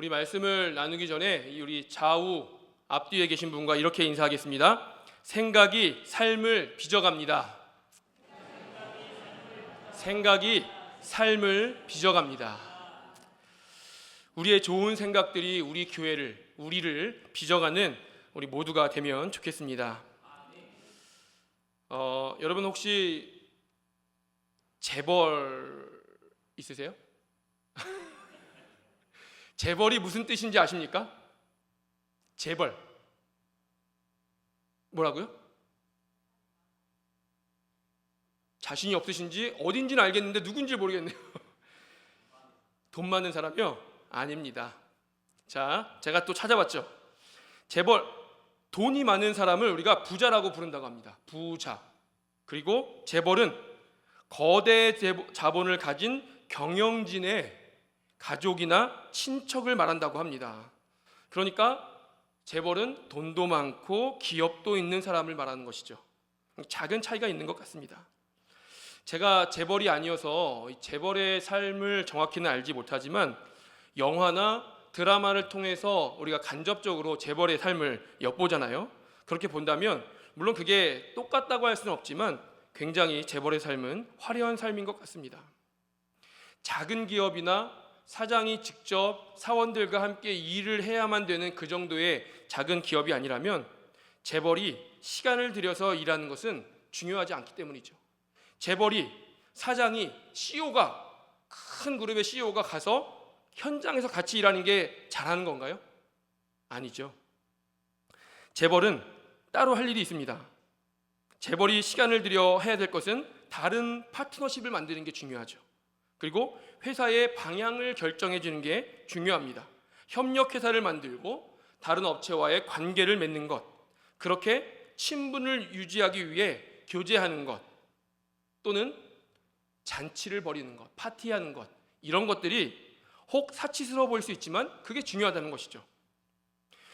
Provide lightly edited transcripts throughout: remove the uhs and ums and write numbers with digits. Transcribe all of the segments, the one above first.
우리 말씀을 나누기 전에 우리 좌우 앞뒤에 계신 분과 이렇게 인사하겠습니다. 생각이 삶을 빚어갑니다. 생각이 삶을 빚어갑니다. 우리의 좋은 생각들이 우리 교회를, 우리를 빚어가는 우리 모두가 되면 좋겠습니다. 여러분 혹시 재벌 있으세요? 재벌이 무슨 뜻인지 아십니까? 재벌 뭐라고요? 자신이 없으신지 어딘지는 알겠는데 누군지 모르겠네요. 돈 많은 사람이요? 아닙니다. 자, 제가 또 찾아봤죠. 재벌, 돈이 많은 사람을 우리가 부자라고 부른다고 합니다. 부자. 그리고 재벌은 거대 자본을 가진 경영진의 가족이나 친척을 말한다고 합니다. 그러니까 재벌은 돈도 많고 기업도 있는 사람을 말하는 것이죠. 작은 차이가 있는 것 같습니다. 제가 재벌이 아니어서 재벌의 삶을 정확히는 알지 못하지만 영화나 드라마를 통해서 우리가 간접적으로 재벌의 삶을 엿보잖아요. 그렇게 본다면 물론 그게 똑같다고 할 수는 없지만 굉장히 재벌의 삶은 화려한 삶인 것 같습니다. 작은 기업이나 사장이 직접 사원들과 함께 일을 해야만 되는 그 정도의 작은 기업이 아니라면 재벌이 시간을 들여서 일하는 것은 중요하지 않기 때문이죠. 재벌이, 사장이, CEO가, 큰 그룹의 CEO가 가서 현장에서 같이 일하는 게 잘하는 건가요? 아니죠. 재벌은 따로 할 일이 있습니다. 재벌이 시간을 들여 해야 될 것은 다른 파트너십을 만드는 게 중요하죠. 그리고 회사의 방향을 결정해 주는 게 중요합니다. 협력회사를 만들고 다른 업체와의 관계를 맺는 것, 그렇게 친분을 유지하기 위해 교제하는 것, 또는 잔치를 벌이는 것, 파티하는 것, 이런 것들이 혹 사치스러워 보일 수 있지만 그게 중요하다는 것이죠.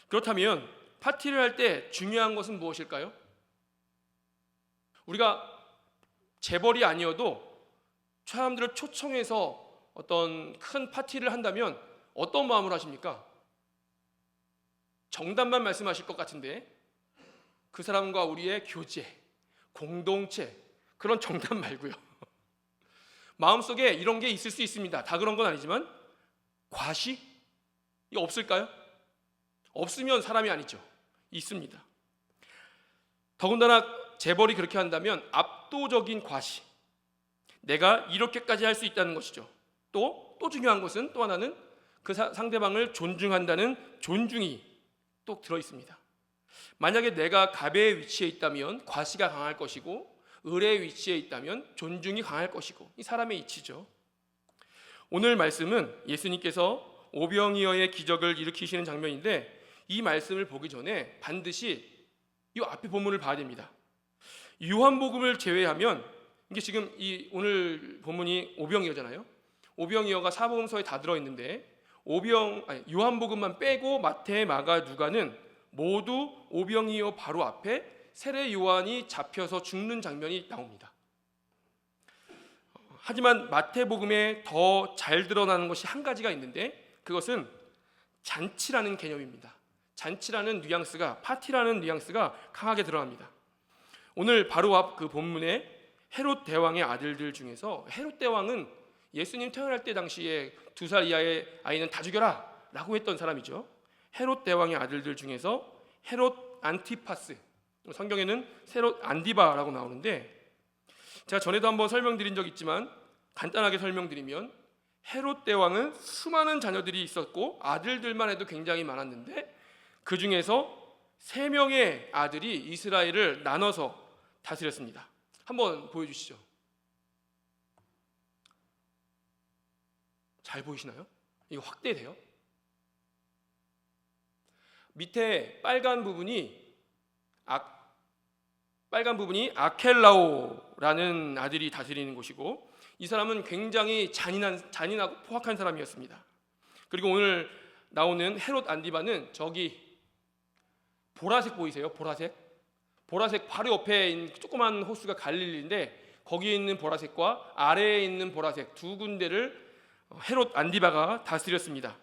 그렇다면 파티를 할 때 중요한 것은 무엇일까요? 우리가 재벌이 아니어도 사람들을 초청해서 어떤 큰 파티를 한다면 어떤 마음으로 하십니까? 정답만 말씀하실 것 같은데 그 사람과 우리의 교제, 공동체, 그런 정답 말고요. 마음속에 이런 게 있을 수 있습니다. 다 그런 건 아니지만 과시? 이거 없을까요? 없으면 사람이 아니죠. 있습니다. 더군다나 재벌이 그렇게 한다면 압도적인 과시, 내가 이렇게까지 할 수 있다는 것이죠. 또 중요한 것은 또 하나는 그 상대방을 존중한다는 존중이 또 들어있습니다. 만약에 내가 갑의 위치에 있다면 과시가 강할 것이고 을의 위치에 있다면 존중이 강할 것이고, 이 사람의 이치죠. 오늘 말씀은 예수님께서 오병이어의 기적을 일으키시는 장면인데 이 말씀을 보기 전에 반드시 이 앞에 본문을 봐야 됩니다. 요한복음을 제외하면 이게 지금 이 오늘 본문이 오병이어잖아요. 오병이어가 사복음서에 다 들어있는데 요한복음만 빼고 마태, 마가, 누가는 모두 오병이어 바로 앞에 세례 요한이 잡혀서 죽는 장면이 나옵니다. 하지만 마태복음에 더 잘 드러나는 것이 한 가지가 있는데 그것은 잔치라는 개념입니다. 잔치라는 뉘앙스가, 파티라는 뉘앙스가 강하게 드러납니다. 오늘 바로 앞 그 본문에 헤롯 대왕의 아들들 중에서 헤롯 대왕은 예수님 태어날 때 당시에 2살 이하의 아이는 다 죽여라 라고 했던 사람이죠. 헤롯 대왕의 아들들 중에서 헤롯 안티파스, 성경에는 헤롯 안디바라고 나오는데 제가 전에도 한번 설명드린 적 있지만 간단하게 설명드리면 헤롯 대왕은 수많은 자녀들이 있었고 아들들만 해도 굉장히 많았는데 그 중에서 3명의 아들이 이스라엘을 나눠서 다스렸습니다. 한번 보여주시죠. 잘 보이시나요? 이거 확대돼요. 밑에 빨간 부분이 아켈라오라는 아들이 다스리는 곳이고 이 사람은 굉장히 잔인하고 포악한 사람이었습니다. 그리고 오늘 나오는 헤롯 안디바는 저기 보라색 보이세요? 보라색 바로 옆에 있는 조그만 호수가 갈릴리인데 거기에 있는 보라색과 아래에 있는 보라색 두 군데를 헤롯 안디바가 다스렸습니다.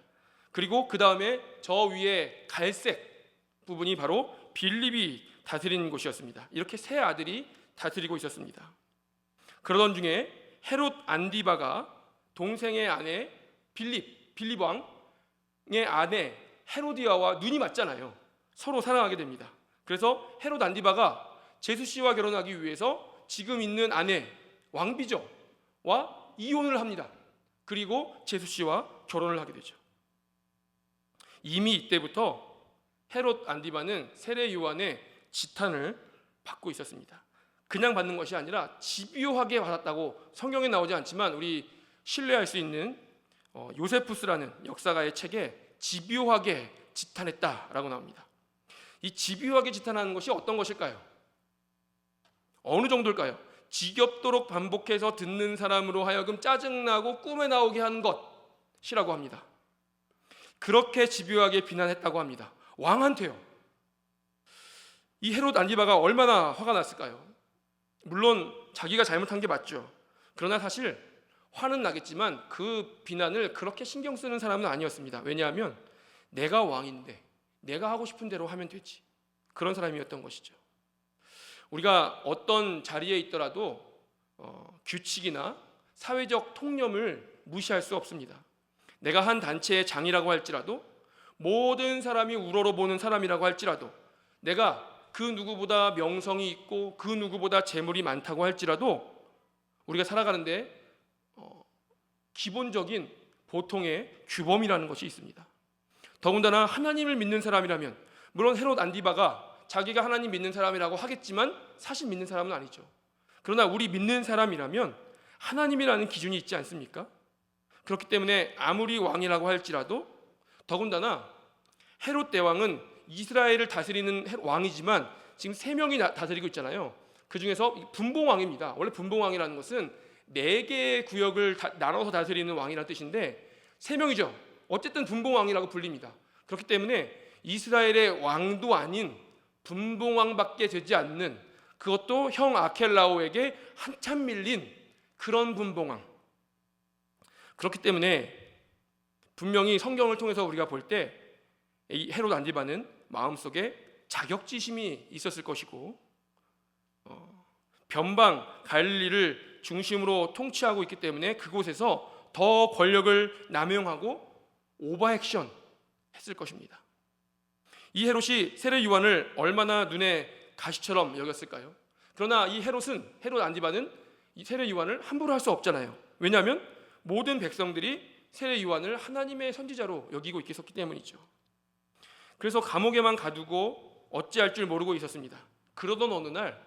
그리고 그 다음에 저 위에 갈색 부분이 바로 빌립이 다스리는 곳이었습니다. 이렇게 세 아들이 다스리고 있었습니다. 그러던 중에 헤롯 안디바가 동생의 아내 빌립 왕의 아내 헤로디아와 눈이 맞잖아요. 서로 사랑하게 됩니다. 그래서 헤롯 안디바가 제수 씨와 결혼하기 위해서 지금 있는 아내 왕비죠 와 이혼을 합니다. 그리고 제수 씨와 결혼을 하게 되죠. 이미 이때부터 헤롯 안디바는 세례 요한의 지탄을 받고 있었습니다. 그냥 받는 것이 아니라 집요하게 받았다고 성경에 나오지 않지만 우리 신뢰할 수 있는 요세푸스라는 역사가의 책에 집요하게 지탄했다라고 나옵니다. 이 집요하게 지탄하는 것이 어떤 것일까요? 어느 정도일까요? 지겹도록 반복해서 듣는 사람으로 하여금 짜증나고 꿈에 나오게 하는 것이라고 합니다. 그렇게 집요하게 비난했다고 합니다. 왕한테요. 이 헤롯 안디바가 얼마나 화가 났을까요? 물론 자기가 잘못한 게 맞죠. 그러나 사실 화는 나겠지만 그 비난을 그렇게 신경 쓰는 사람은 아니었습니다. 왜냐하면 내가 왕인데 내가 하고 싶은 대로 하면 되지, 그런 사람이었던 것이죠. 우리가 어떤 자리에 있더라도 규칙이나 사회적 통념을 무시할 수 없습니다. 내가 한 단체의 장이라고 할지라도, 모든 사람이 우러러보는 사람이라고 할지라도, 내가 그 누구보다 명성이 있고 그 누구보다 재물이 많다고 할지라도 우리가 살아가는데 기본적인 보통의 규범이라는 것이 있습니다. 더군다나 하나님을 믿는 사람이라면, 물론 헤롯 안디바가 자기가 하나님 믿는 사람이라고 하겠지만 사실 믿는 사람은 아니죠. 그러나 우리 믿는 사람이라면 하나님이라는 기준이 있지 않습니까? 그렇기 때문에 아무리 왕이라고 할지라도, 더군다나 헤롯 대왕은 이스라엘을 다스리는 왕이지만 지금 3명이 다스리고 있잖아요. 그 중에서 분봉왕입니다. 원래 분봉왕이라는 것은 4개의 구역을 나눠서 다스리는 왕이라는 뜻인데 3명이죠. 어쨌든 분봉왕이라고 불립니다. 그렇기 때문에 이스라엘의 왕도 아닌 분봉왕밖에 되지 않는, 그것도 형 아켈라오에게 한참 밀린 그런 분봉왕. 그렇기 때문에 분명히 성경을 통해서 우리가 볼 때 이 헤롯 안디바는 마음속에 자격지심이 있었을 것이고, 변방 갈릴리를 중심으로 통치하고 있기 때문에 그곳에서 더 권력을 남용하고 오버액션 했을 것입니다. 이 헤롯이 세례 요한을 얼마나 눈에 가시처럼 여겼을까요? 그러나 이 헤롯 안디바는 이 세례 요한을 함부로 할 수 없잖아요. 왜냐하면 모든 백성들이 세례 요한을 하나님의 선지자로 여기고 있었기 때문이죠. 그래서 감옥에만 가두고 어찌할 줄 모르고 있었습니다. 그러던 어느 날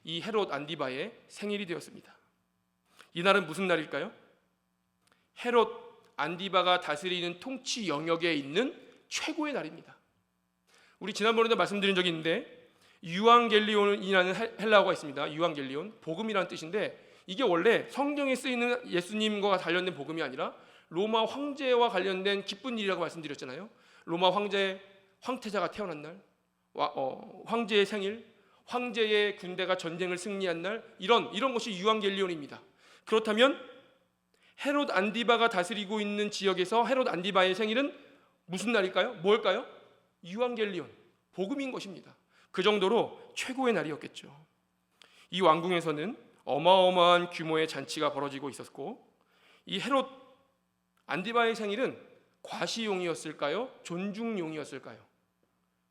이 헤롯 안디바의 생일이 되었습니다. 이날은 무슨 날일까요? 헤롯 안디바가 다스리는 통치 영역에 있는 최고의 날입니다. 우리 지난번에도 말씀드린 적이 있는데 유앙겔리온이라는 헬라어가 있습니다. 유앙겔리온, 복음이라는 뜻인데 이게 원래 성경에 쓰이는 예수님과 관련된 복음이 아니라 로마 황제와 관련된 기쁜 일이라고 말씀드렸잖아요. 로마 황태자가 태어난 날, 황제의 생일, 황제의 군대가 전쟁을 승리한 날, 이런 것이 유앙겔리온입니다. 그렇다면 헤롯 안디바가 다스리고 있는 지역에서 헤롯 안디바의 생일은 무슨 날일까요? 뭘까요? 유앙겔리온, 복음인 것입니다. 그 정도로 최고의 날이었겠죠. 이 왕궁에서는 어마어마한 규모의 잔치가 벌어지고 있었고, 이 헤롯 안디바의 생일은 과시용이었을까요? 존중용이었을까요?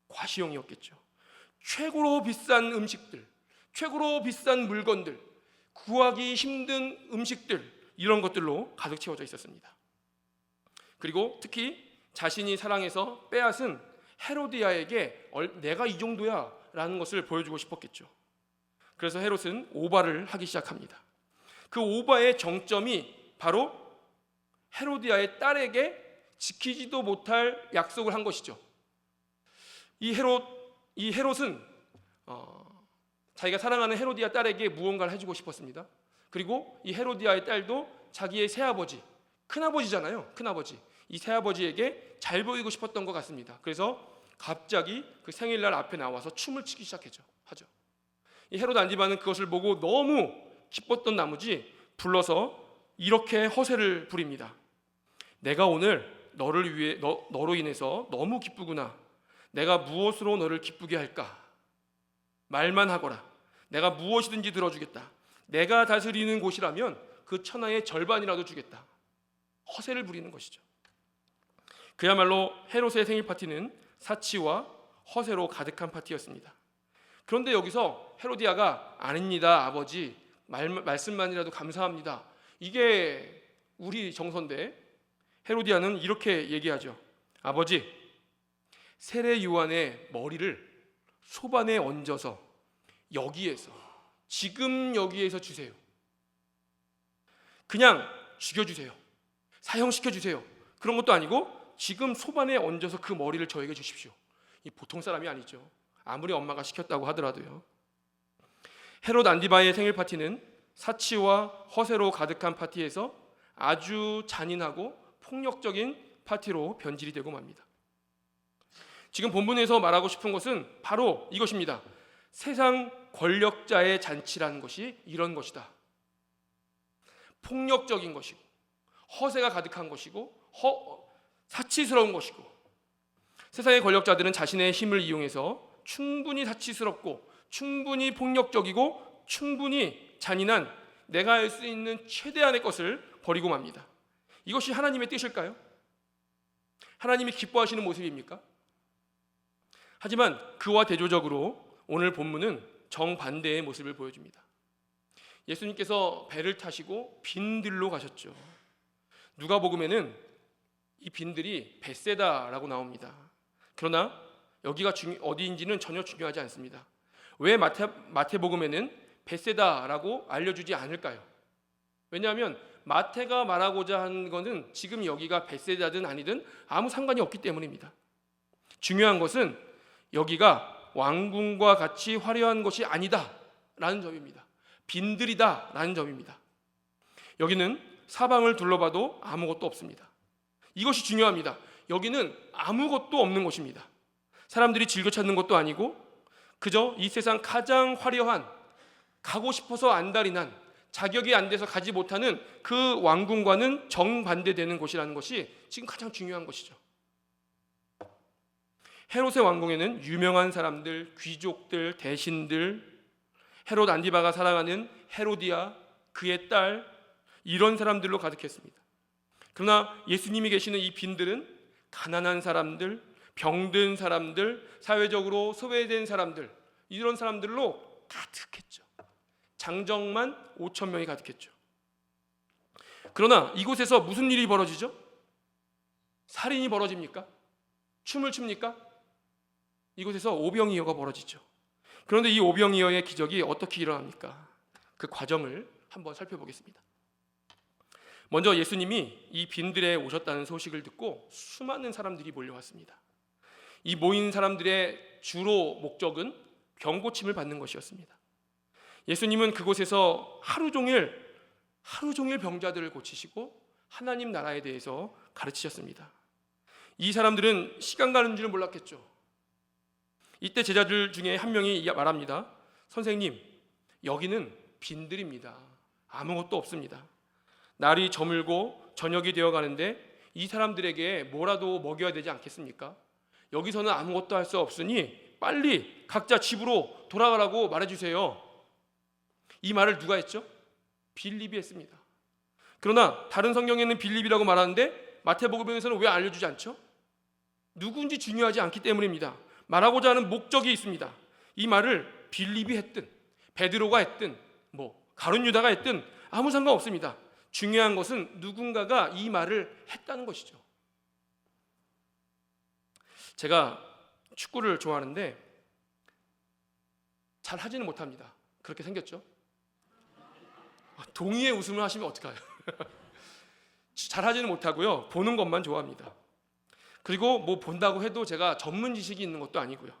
과시용이었겠죠. 최고로 비싼 음식들, 최고로 비싼 물건들, 구하기 힘든 음식들, 이런 것들로 가득 채워져 있었습니다. 그리고 특히 자신이 사랑해서 빼앗은 헤로디아에게 내가 이 정도야 라는 것을 보여주고 싶었겠죠. 그래서 헤롯은 오바를 하기 시작합니다. 그 오바의 정점이 바로 헤로디아의 딸에게 지키지도 못할 약속을 한 것이죠. 이 헤롯은 자기가 사랑하는 헤로디아 딸에게 무언가를 해주고 싶었습니다. 그리고 이 헤로디아의 딸도 자기의 새아버지, 큰아버지잖아요. 큰아버지, 이 새아버지에게 잘 보이고 싶었던 것 같습니다. 그래서 갑자기 그 생일날 앞에 나와서 춤을 추기 시작하죠. 이 헤롯 안디바는 그것을 보고 너무 기뻤던 나머지 불러서 이렇게 허세를 부립니다. 내가 오늘 너로 인해서 너무 기쁘구나. 내가 무엇으로 너를 기쁘게 할까? 말만 하거라. 내가 무엇이든지 들어주겠다. 내가 다스리는 곳이라면 그 천하의 절반이라도 주겠다. 허세를 부리는 것이죠. 그야말로 헤롯의 생일 파티는 사치와 허세로 가득한 파티였습니다. 그런데 여기서 헤로디아가 아닙니다, 아버지. 말씀만이라도 감사합니다. 이게 우리 정서인데 헤로디아는 이렇게 얘기하죠. 아버지, 세례 요한의 머리를 소반에 얹어서 여기에서, 지금 여기에서 주세요. 그냥 죽여주세요. 사형시켜주세요. 그런 것도 아니고 지금 소반에 얹어서 그 머리를 저에게 주십시오. 이 보통 사람이 아니죠. 아무리 엄마가 시켰다고 하더라도요. 헤롯 안디바의 생일 파티는 사치와 허세로 가득한 파티에서 아주 잔인하고 폭력적인 파티로 변질이 되고 맙니다. 지금 본문에서 말하고 싶은 것은 바로 이것입니다. 세상 권력자의 잔치라는 것이 이런 것이다. 폭력적인 것이고 허세가 가득한 것이고 사치스러운 것이고, 세상의 권력자들은 자신의 힘을 이용해서 충분히 사치스럽고 충분히 폭력적이고 충분히 잔인한 내가 할 수 있는 최대한의 것을 버리고 맙니다. 이것이 하나님의 뜻일까요? 하나님이 기뻐하시는 모습입니까? 하지만 그와 대조적으로 오늘 본문은 정반대의 모습을 보여줍니다. 예수님께서 배를 타시고 빈들로 가셨죠. 누가복음에는 이 빈들이 벳세다라고 나옵니다. 그러나 여기가 어디인지는 전혀 중요하지 않습니다. 왜 마태복음에는 벳세다라고 알려주지 않을까요? 왜냐하면 마태가 말하고자 한 것은 지금 여기가 벳세다든 아니든 아무 상관이 없기 때문입니다. 중요한 것은 여기가 왕궁과 같이 화려한 것이 아니다라는 점입니다. 빈들이다라는 점입니다. 여기는 사방을 둘러봐도 아무것도 없습니다. 이것이 중요합니다. 여기는 아무것도 없는 곳입니다. 사람들이 즐겨 찾는 것도 아니고 그저 이 세상 가장 화려한, 가고 싶어서 안달이 난, 자격이 안 돼서 가지 못하는 그 왕궁과는 정반대되는 곳이라는 것이 지금 가장 중요한 것이죠. 헤롯의 왕궁에는 유명한 사람들, 귀족들, 대신들, 헤롯 안디바가 사랑하는 헤로디아, 그의 딸, 이런 사람들로 가득했습니다. 그러나 예수님이 계시는 이 빈들은 가난한 사람들, 병든 사람들, 사회적으로 소외된 사람들, 이런 사람들로 가득했죠. 장정만 5천 명이 가득했죠. 그러나 이곳에서 무슨 일이 벌어지죠? 살인이 벌어집니까? 춤을 춥니까? 이곳에서 오병이어가 벌어지죠. 그런데 이 오병이어의 기적이 어떻게 일어납니까? 그 과정을 한번 살펴보겠습니다. 먼저 예수님이 이 빈들에 오셨다는 소식을 듣고 수많은 사람들이 몰려왔습니다. 이 모인 사람들의 주로 목적은 병고침을 받는 것이었습니다. 예수님은 그곳에서 하루 종일 병자들을 고치시고 하나님 나라에 대해서 가르치셨습니다. 이 사람들은 시간 가는 줄은 몰랐겠죠. 이때 제자들 중에 한 명이 말합니다. 선생님, 여기는 빈들입니다. 아무것도 없습니다. 날이 저물고 저녁이 되어 가는데 이 사람들에게 뭐라도 먹여야 되지 않겠습니까? 여기서는 아무것도 할 수 없으니 빨리 각자 집으로 돌아가라고 말해주세요. 이 말을 누가 했죠? 빌립이 했습니다. 그러나 다른 성경에는 빌립이라고 말하는데 마태복음에서는 왜 알려주지 않죠? 누구인지 중요하지 않기 때문입니다. 말하고자 하는 목적이 있습니다. 이 말을 빌립이 했든 베드로가 했든 가룟 유다가 했든 아무 상관없습니다. 중요한 것은 누군가가 이 말을 했다는 것이죠. 제가 축구를 좋아하는데 잘 하지는 못합니다. 그렇게 생겼죠? 동의의 웃음을 하시면 어떡해요? 잘 하지는 못하고요. 보는 것만 좋아합니다. 그리고 본다고 해도 제가 전문 지식이 있는 것도 아니고요.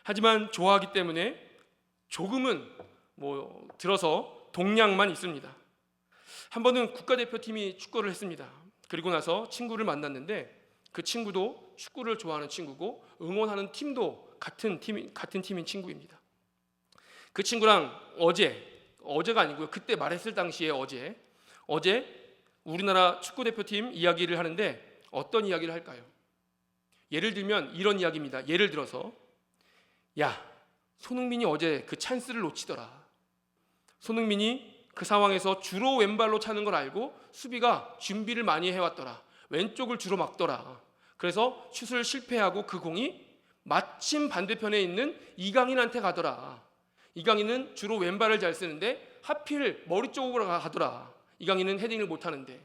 하지만 좋아하기 때문에 조금은 들어서 동량만 있습니다. 한 번은 국가대표팀이 축구를 했습니다. 그리고 나서 친구를 만났는데 그 친구도 축구를 좋아하는 친구고 응원하는 팀도 같은 팀인 친구입니다. 그 친구랑 어제가 아니고요. 그때 말했을 당시에 어제 우리나라 축구대표팀 이야기를 하는데 어떤 이야기를 할까요? 예를 들면 이런 이야기입니다. 예를 들어서 야, 손흥민이 어제 그 찬스를 놓치더라. 손흥민이 그 상황에서 주로 왼발로 차는 걸 알고 수비가 준비를 많이 해왔더라. 왼쪽을 주로 막더라. 그래서 슛을 실패하고 그 공이 마침 반대편에 있는 이강인한테 가더라. 이강인은 주로 왼발을 잘 쓰는데 하필 머리 쪽으로 가더라. 이강인은 헤딩을 못하는데.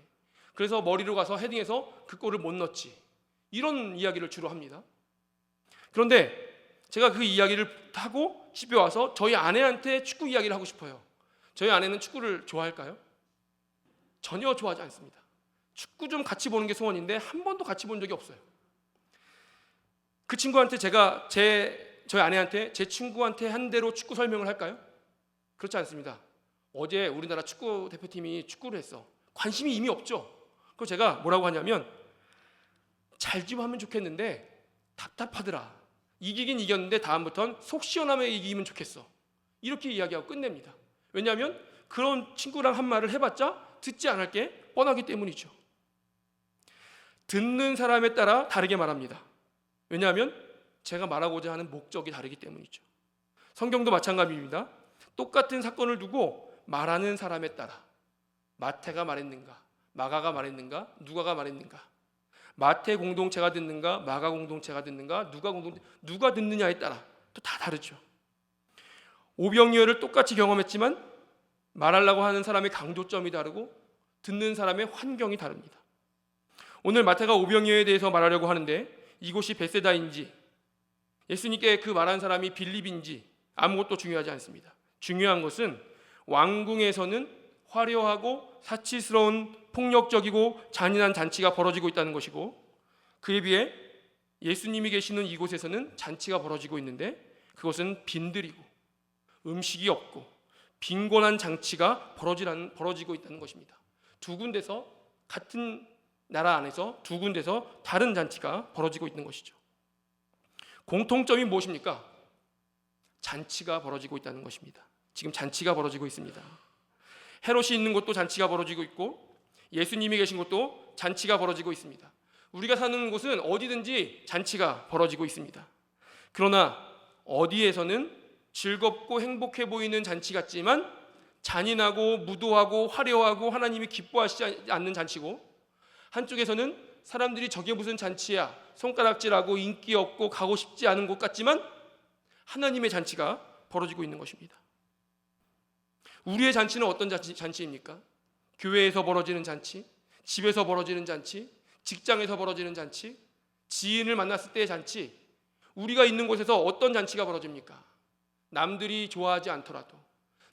그래서 머리로 가서 헤딩해서 그 골을 못 넣었지. 이런 이야기를 주로 합니다. 그런데 제가 그 이야기를 하고 집에 와서 저희 아내한테 축구 이야기를 하고 싶어요. 저희 아내는 축구를 좋아할까요? 전혀 좋아하지 않습니다. 축구 좀 같이 보는 게 소원인데 한 번도 같이 본 적이 없어요. 그 친구한테 제가 저희 아내한테 제 친구한테 한 대로 축구 설명을 할까요? 그렇지 않습니다. 어제 우리나라 축구 대표팀이 축구를 했어. 관심이 이미 없죠. 그래서 제가 뭐라고 하냐면 잘 좀 하면 좋겠는데 답답하더라. 이기긴 이겼는데 다음부턴 속 시원하게 이기면 좋겠어. 이렇게 이야기하고 끝냅니다. 왜냐하면 그런 친구랑 한 말을 해봤자 듣지 않을 게 뻔하기 때문이죠. 듣는 사람에 따라 다르게 말합니다. 왜냐하면 제가 말하고자 하는 목적이 다르기 때문이죠. 성경도 마찬가지입니다. 똑같은 사건을 두고 말하는 사람에 따라 마태가 말했는가, 마가가 말했는가, 누가가 말했는가, 마태 공동체가 듣는가, 마가 공동체가 듣는가, 누가 듣느냐에 따라 또 다 다르죠. 오병이어를 똑같이 경험했지만 말하려고 하는 사람의 강조점이 다르고 듣는 사람의 환경이 다릅니다. 오늘 마태가 오병이어에 대해서 말하려고 하는데 이곳이 베세다인지 예수님께 그 말한 사람이 빌립인지 아무것도 중요하지 않습니다. 중요한 것은 왕궁에서는 화려하고 사치스러운 폭력적이고 잔인한 잔치가 벌어지고 있다는 것이고 그에 비해 예수님이 계시는 이곳에서는 잔치가 벌어지고 있는데 그것은 빈들이고 음식이 없고 빈곤한 잔치가 벌어지고 있다는 것입니다. 두 군데서 같은 나라 안에서 두 군데서 다른 잔치가 벌어지고 있는 것이죠. 공통점이 무엇입니까? 잔치가 벌어지고 있다는 것입니다. 지금 잔치가 벌어지고 있습니다. 헤롯이 있는 곳도 잔치가 벌어지고 있고 예수님이 계신 곳도 잔치가 벌어지고 있습니다. 우리가 사는 곳은 어디든지 잔치가 벌어지고 있습니다. 그러나 어디에서는 즐겁고 행복해 보이는 잔치 같지만 잔인하고 무도하고 화려하고 하나님이 기뻐하시지 않는 잔치고 한쪽에서는 사람들이 저게 무슨 잔치야 손가락질하고 인기 없고 가고 싶지 않은 곳 같지만 하나님의 잔치가 벌어지고 있는 것입니다. 우리의 잔치는 어떤 잔치입니까? 교회에서 벌어지는 잔치, 집에서 벌어지는 잔치, 직장에서 벌어지는 잔치, 지인을 만났을 때의 잔치. 우리가 있는 곳에서 어떤 잔치가 벌어집니까? 남들이 좋아하지 않더라도,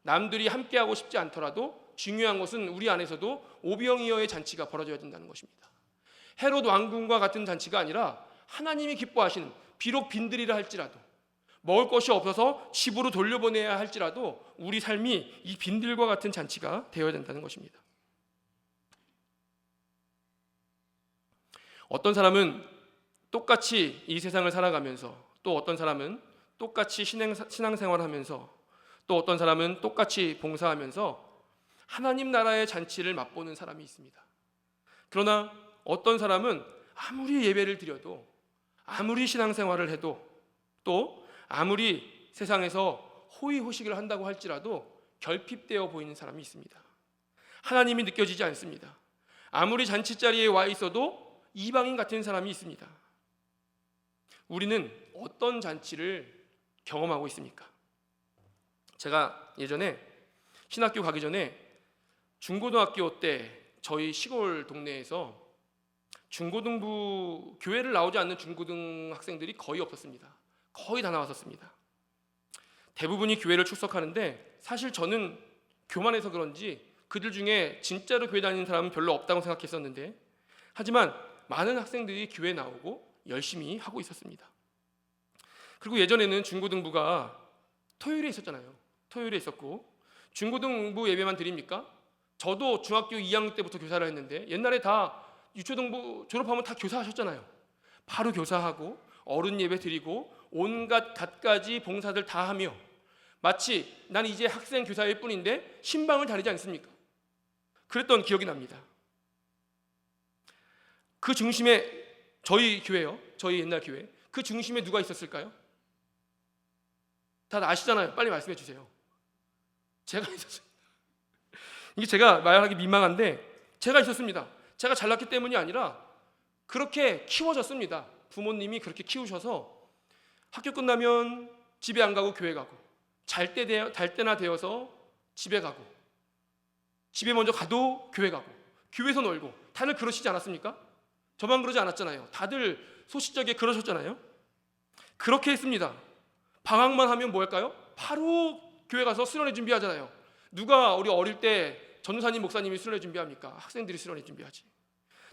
남들이 함께하고 싶지 않더라도 중요한 것은 우리 안에서도 오병이어의 잔치가 벌어져야 된다는 것입니다. 헤롯 왕궁과 같은 잔치가 아니라 하나님이 기뻐하시는, 비록 빈들이라 할지라도 먹을 것이 없어서 집으로 돌려보내야 할지라도 우리 삶이 이 빈들과 같은 잔치가 되어야 된다는 것입니다. 어떤 사람은 똑같이 이 세상을 살아가면서 또 어떤 사람은 똑같이 신앙생활을 하면서 또 어떤 사람은 똑같이 봉사하면서 하나님 나라의 잔치를 맛보는 사람이 있습니다. 그러나 어떤 사람은 아무리 예배를 드려도 아무리 신앙생활을 해도 또 아무리 세상에서 호의호식을 한다고 할지라도 결핍되어 보이는 사람이 있습니다. 하나님이 느껴지지 않습니다. 아무리 잔치자리에 와 있어도 이방인 같은 사람이 있습니다. 우리는 어떤 잔치를 경험하고 있습니까? 제가 예전에 신학교 가기 전에 중고등학교 때 저희 시골 동네에서 중고등부 교회를 나오지 않는 중고등 학생들이 거의 없었습니다. 거의 다 나왔었습니다. 대부분이 교회를 출석하는데 사실 저는 교만해서 그런지 그들 중에 진짜로 교회 다니는 사람은 별로 없다고 생각했었는데 하지만 많은 학생들이 교회에 나오고 열심히 하고 있었습니다. 그리고 예전에는 중고등부가 토요일에 있었잖아요. 토요일에 있었고 중고등부 예배만 드립니까? 저도 중학교 2학년 때부터 교사를 했는데 옛날에 다 유초등부 졸업하면 다 교사하셨잖아요. 바로 교사하고 어른 예배 드리고 온갖 갖가지 봉사들 다 하며 마치 난 이제 학생 교사일 뿐인데 신방을 다니지 않습니까? 그랬던 기억이 납니다. 그 중심에 저희 교회요. 저희 옛날 교회. 그 중심에 누가 있었을까요? 다들 아시잖아요. 빨리 말씀해 주세요. 제가 있었어요. 이게 제가 말하기 민망한데 제가 있었습니다. 제가 잘났기 때문이 아니라 그렇게 키워졌습니다. 부모님이 그렇게 키우셔서 학교 끝나면 집에 안 가고 교회 가고, 잘 때나 되어서 집에 가고, 집에 먼저 가도 교회 가고, 교회에서 놀고. 다들 그러시지 않았습니까? 저만 그러지 않았잖아요. 다들 소시적에 그러셨잖아요. 그렇게 했습니다. 방학만 하면 뭐 할까요? 바로 교회 가서 수련회 준비하잖아요. 누가 우리 어릴 때 전도사님 목사님이 수련회 준비합니까? 학생들이 수련회 준비하지.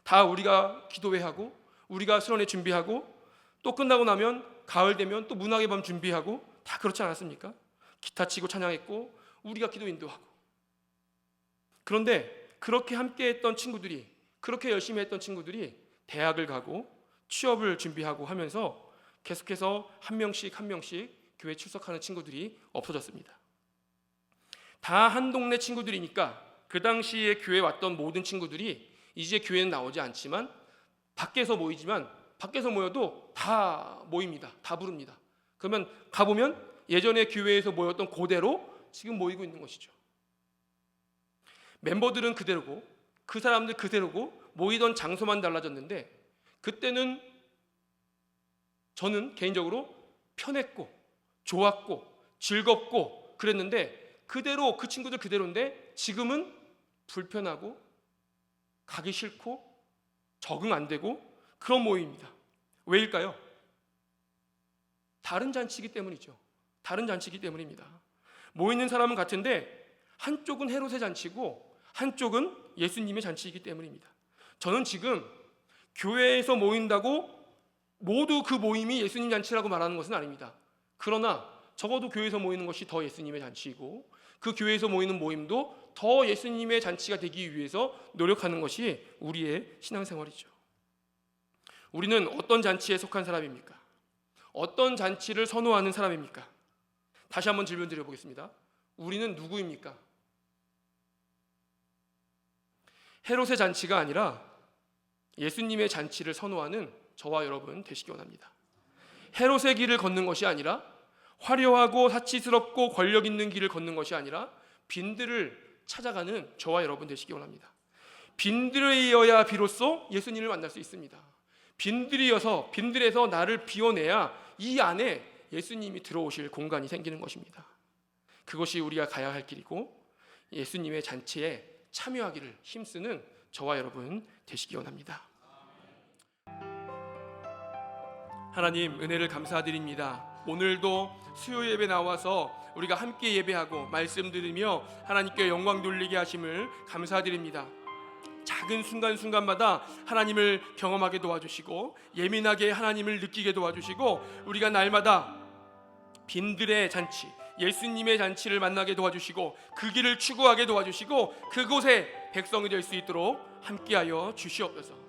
다 우리가 기도회하고, 우리가 수련회 준비하고, 또 끝나고 나면 가을 되면 또 문학의 밤 준비하고, 다 그렇지 않았습니까? 기타 치고 찬양했고, 우리가 기도 인도하고. 그런데 그렇게 함께 했던 친구들이, 그렇게 열심히 했던 친구들이 대학을 가고 취업을 준비하고 하면서 계속해서 한 명씩 교회 출석하는 친구들이 없어졌습니다. 다 한 동네 친구들이니까 그 당시에 교회 왔던 모든 친구들이 이제 교회는 나오지 않지만 밖에서 모여도 다 모입니다. 다 부릅니다. 그러면 가보면 예전에 교회에서 모였던 그대로 지금 모이고 있는 것이죠. 멤버들은 그대로고, 그 사람들 그대로고, 모이던 장소만 달라졌는데, 그때는 저는 개인적으로 편했고 좋았고 즐겁고 그랬는데, 그대로 그 친구들 그대로인데 지금은 불편하고 가기 싫고 적응 안 되고 그런 모임입니다. 왜일까요? 다른 잔치이기 때문이죠. 다른 잔치이기 때문입니다. 모이는 사람은 같은데 한쪽은 헤롯의 잔치고 한쪽은 예수님의 잔치이기 때문입니다. 저는 지금 교회에서 모인다고 모두 그 모임이 예수님 잔치라고 말하는 것은 아닙니다. 그러나 적어도 교회에서 모이는 것이 더 예수님의 잔치이고, 그 교회에서 모이는 모임도 더 예수님의 잔치가 되기 위해서 노력하는 것이 우리의 신앙생활이죠. 우리는 어떤 잔치에 속한 사람입니까? 어떤 잔치를 선호하는 사람입니까? 다시 한번 질문 드려보겠습니다. 우리는 누구입니까? 헤롯의 잔치가 아니라 예수님의 잔치를 선호하는 저와 여러분 되시기 원합니다. 헤롯의 길을 걷는 것이 아니라, 화려하고 사치스럽고 권력 있는 길을 걷는 것이 아니라 빈들을 찾아가는 저와 여러분 되시기 원합니다. 빈들이어야 비로소 예수님을 만날 수 있습니다. 빈들에서 나를 비워내야 이 안에 예수님이 들어오실 공간이 생기는 것입니다. 그것이 우리가 가야 할 길이고, 예수님의 잔치에 참여하기를 힘쓰는 저와 여러분 되시기 원합니다. 하나님, 은혜를 감사드립니다. 오늘도 수요 예배 나와서 우리가 함께 예배하고 말씀 들으며 하나님께 영광 돌리게 하심을 감사드립니다. 작은 순간순간마다 하나님을 경험하게 도와주시고, 예민하게 하나님을 느끼게 도와주시고, 우리가 날마다 빈들의 잔치, 예수님의 잔치를 만나게 도와주시고, 그 길을 추구하게 도와주시고, 그곳에 백성이 될 수 있도록 함께하여 주시옵소서.